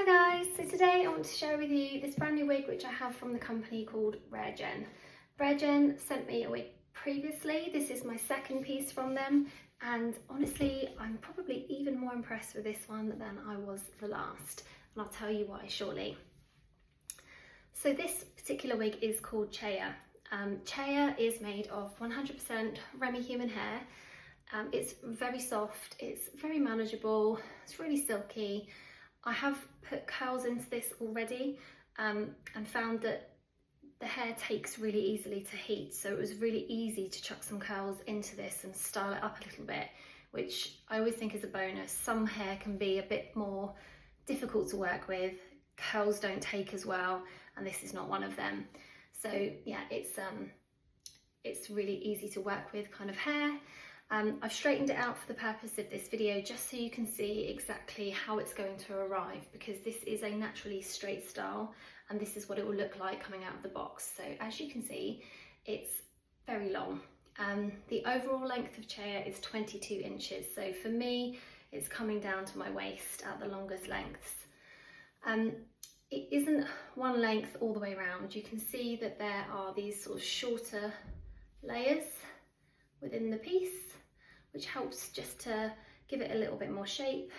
Hi guys, so today I want to share with you this brand new wig which I have from the company called Raregen. Raregen sent me a wig previously. This is my second piece from them, and honestly I'm probably even more impressed with this one than I was the last, and I'll tell you why shortly. So this particular wig is called Chaya. Chaya is made of 100% remy human hair. It's very soft, it's very manageable, it's really silky. I have put curls into this already and found that the hair takes really easily to heat, so it was really easy to chuck some curls into this and style it up a little bit, which I always think is a bonus. Some hair can be a bit more difficult to work with, curls don't take as well, and this is not one of them. So yeah, it's really easy to work with kind of hair. I've straightened it out for the purpose of this video just so you can see exactly how it's going to arrive, because this is a naturally straight style and this is what it will look like coming out of the box. So as you can see, it's very long. The overall length of Chaya is 22 inches. So for me, it's coming down to my waist at the longest lengths. It isn't one length all the way around. You can see that there are these sort of shorter layers within the piece, which helps just to give it a little bit more shape,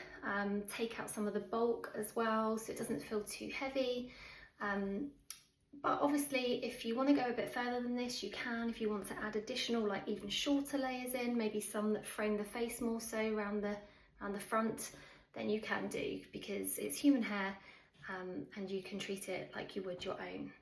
take out some of the bulk as well so it doesn't feel too heavy. But obviously if you want to go a bit further than this, you can. If you want to add additional, like even shorter layers in, maybe some that frame the face more so around the front, then you can do, because it's human hair and you can treat it like you would your own.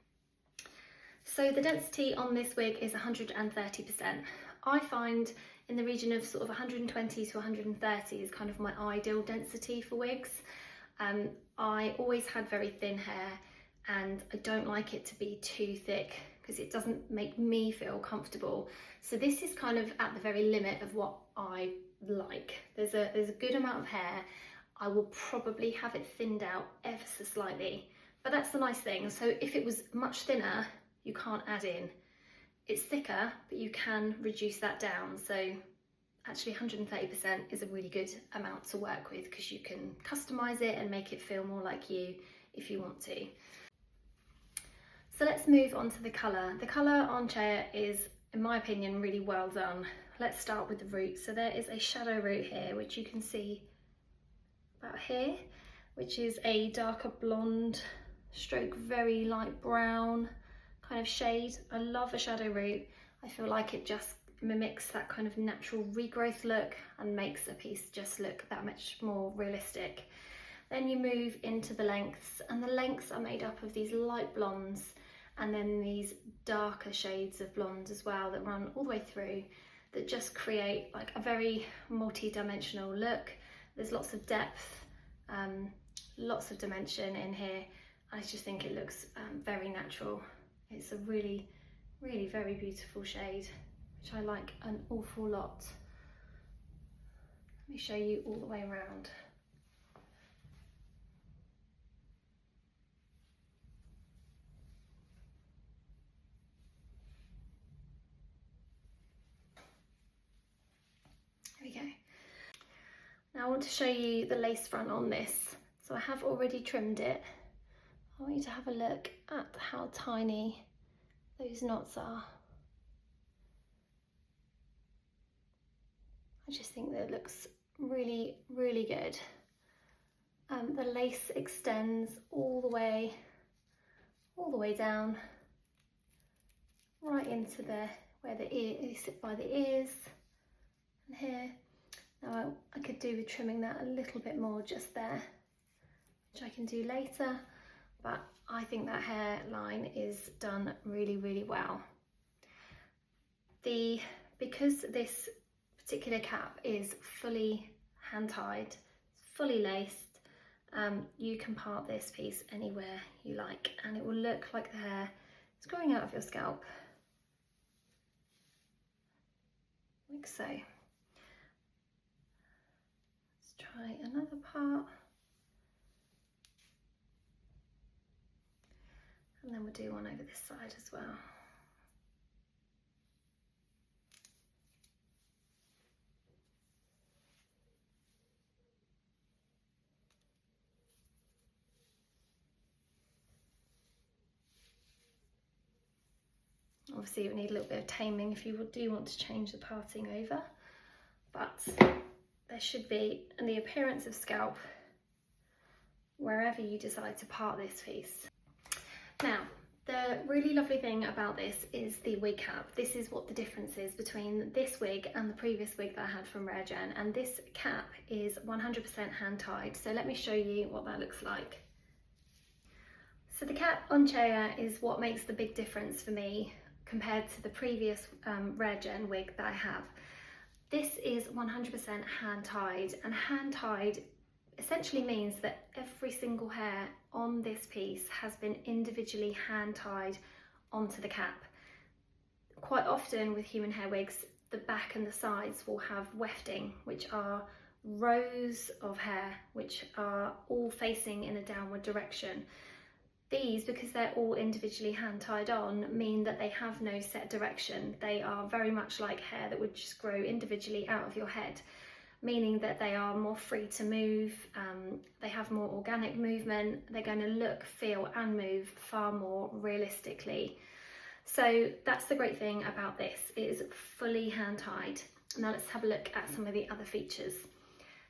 So the density on this wig is 130%. I find in the region of sort of 120 to 130 is kind of my ideal density for wigs. I always had very thin hair and I don't like it to be too thick because it doesn't make me feel comfortable. So this is kind of at the very limit of what I like. There's a good amount of hair. I will probably have it thinned out ever so slightly, but that's the nice thing. So if it was much thinner, you can't add in. It's thicker, but you can reduce that down. So actually 130% is a really good amount to work with, because you can customize it and make it feel more like you if you want to. So let's move on to the colour. The colour on Chaya is, in my opinion, really well done. Let's start with the root. So there is a shadow root here, which you can see about here, which is a darker blonde stroke very light brown kind of shade. I love a shadow root. I feel like it just mimics that kind of natural regrowth look and makes a piece just look that much more realistic. Then you move into the lengths, and the lengths are made up of these light blondes and then these darker shades of blonde as well that run all the way through, that just create like a very multi-dimensional look. There's lots of depth, lots of dimension in here. I just think it looks very natural. It's a really, really very beautiful shade, which I like an awful lot. Let me show you all the way around. There we go. Now I want to show you the lace front on this. So I have already trimmed it. I want you to have a look at how tiny those knots are. I just think that it looks really, really good. The lace extends all the way down, right into where the ear, they sit by the ears, and here. Now I could do with trimming that a little bit more just there, which I can do later. But I think that hairline is done really, really well. Because this particular cap is fully hand-tied, fully laced, you can part this piece anywhere you like and it will look like the hair is growing out of your scalp, like so. Let's try another part. And then we'll do one over this side as well. Obviously it would need a little bit of taming if you do want to change the parting over, but there should be the appearance of scalp wherever you decide to part this piece. Now, the really lovely thing about this is the wig cap. This is what the difference is between this wig and the previous wig that I had from Raregen, and this cap is 100% hand tied. So let me show you what that looks like. So the cap on Chaya is what makes the big difference for me compared to the previous Raregen wig that I have. This is 100% hand tied, and hand tied essentially means that every single hair on this piece has been individually hand tied onto the cap. Quite often with human hair wigs, the back and the sides will have wefting, which are rows of hair which are all facing in a downward direction. These, because they're all individually hand tied on, mean that they have no set direction. They are very much like hair that would just grow individually out of your head, meaning that they are more free to move, they have more organic movement, they're going to look, feel and move far more realistically. So that's the great thing about this, it is fully hand tied. Now let's have a look at some of the other features.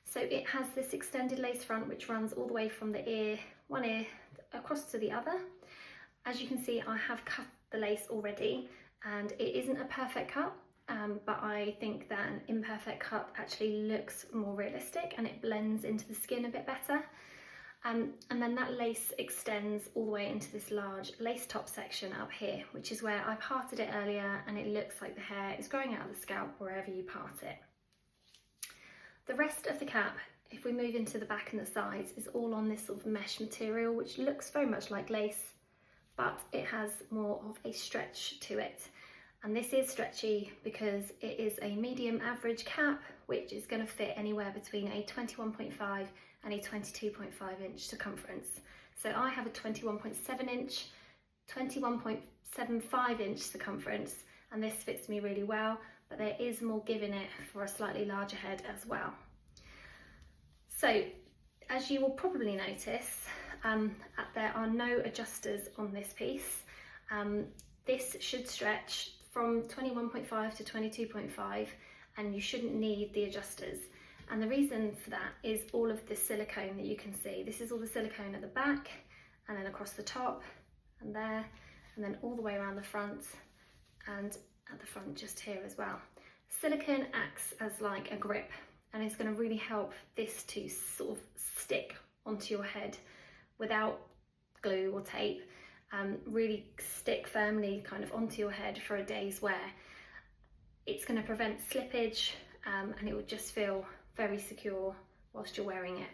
So it has this extended lace front which runs all the way from the ear, one ear across to the other. As you can see, I have cut the lace already, and it isn't a perfect cut. But I think that an imperfect cut actually looks more realistic and it blends into the skin a bit better. And then that lace extends all the way into this large lace top section up here, which is where I parted it earlier, and it looks like the hair is growing out of the scalp wherever you part it. The rest of the cap, if we move into the back and the sides, is all on this sort of mesh material, which looks very much like lace, but it has more of a stretch to it. And this is stretchy because it is a medium average cap, which is going to fit anywhere between a 21.5 and a 22.5 inch circumference. So I have a 21.7 inch, 21.75 inch circumference, and this fits me really well, but there is more give in it for a slightly larger head as well. So as you will probably notice, there are no adjusters on this piece. This should stretch from 21.5 to 22.5, and you shouldn't need the adjusters. And the reason for that is all of the silicone that you can see. This is all the silicone at the back, and then across the top, and there, and then all the way around the front, and at the front just here as well. Silicone acts as like a grip, and it's going to really help this to sort of stick onto your head without glue or tape. Really stick firmly kind of onto your head for a day's wear. It's going to prevent slippage, and it will just feel very secure whilst you're wearing it.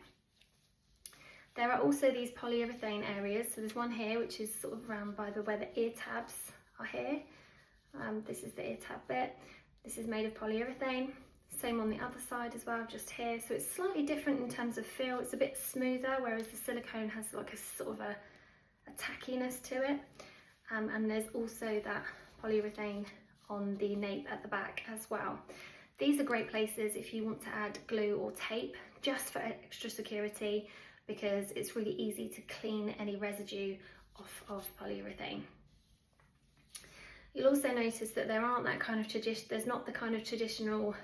There are also these polyurethane areas. So there's one here which is sort of around by where the ear tabs are here. This is the ear tab bit. This is made of polyurethane. Same on the other side as well, just here. So it's slightly different in terms of feel. It's a bit smoother, whereas the silicone has like a sort of a tackiness to it. And there's also that polyurethane on the nape at the back as well. These are great places if you want to add glue or tape, just for extra security, because it's really easy to clean any residue off of polyurethane. You'll also notice that there aren't that kind of there's not the kind of traditional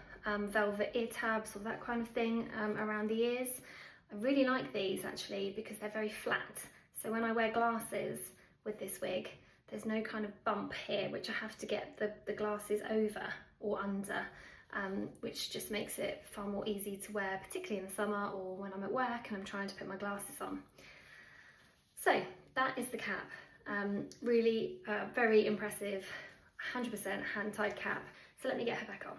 velvet ear tabs or that kind of thing around the ears. I really like these actually because they're very flat. So when I wear glasses with this wig, there's no kind of bump here which I have to get the glasses over or under, which just makes it far more easy to wear, particularly in the summer or when I'm at work and I'm trying to put my glasses on. So that is the cap. Really very impressive, 100% hand-tied cap. So let me get her back on.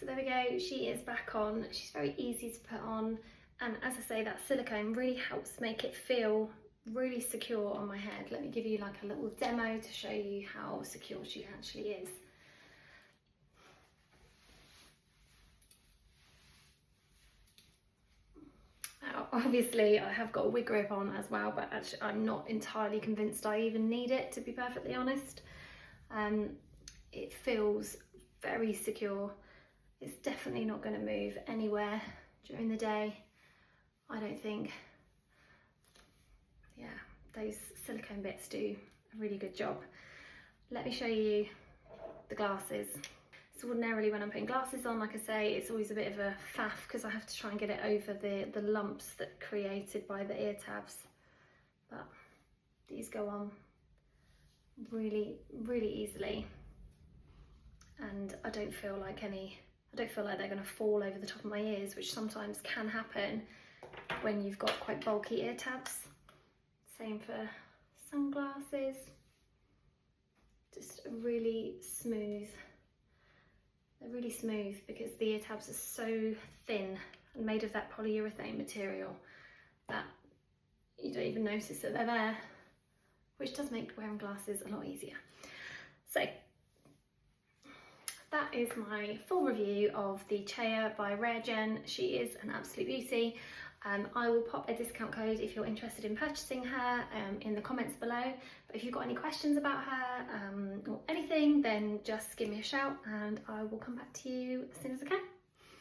So there we go, she is back on. She's very easy to put on, and as I say, that silicone really helps make it feel really secure on my head. Let me give you like a little demo to show you how secure she actually is. Now, obviously I have got a wig grip on as well, but actually I'm not entirely convinced I even need it, to be perfectly honest. It feels very secure. It's definitely not going to move anywhere during the day, I don't think. Yeah, those silicone bits do a really good job. Let me show you the glasses. So ordinarily when I'm putting glasses on, like I say, it's always a bit of a faff because I have to try and get it over the lumps that are created by the ear tabs. But these go on really, really easily. And I don't feel like they're going to fall over the top of my ears, which sometimes can happen when you've got quite bulky ear tabs. Same for sunglasses. Just really smooth. They're really smooth because the ear tabs are so thin and made of that polyurethane material that you don't even notice that they're there, which does make wearing glasses a lot easier. So that is my full review of the Chaya by Raregen. She is an absolute beauty. I will pop a discount code if you're interested in purchasing her in the comments below. But if you've got any questions about her or anything, then just give me a shout and I will come back to you as soon as I can.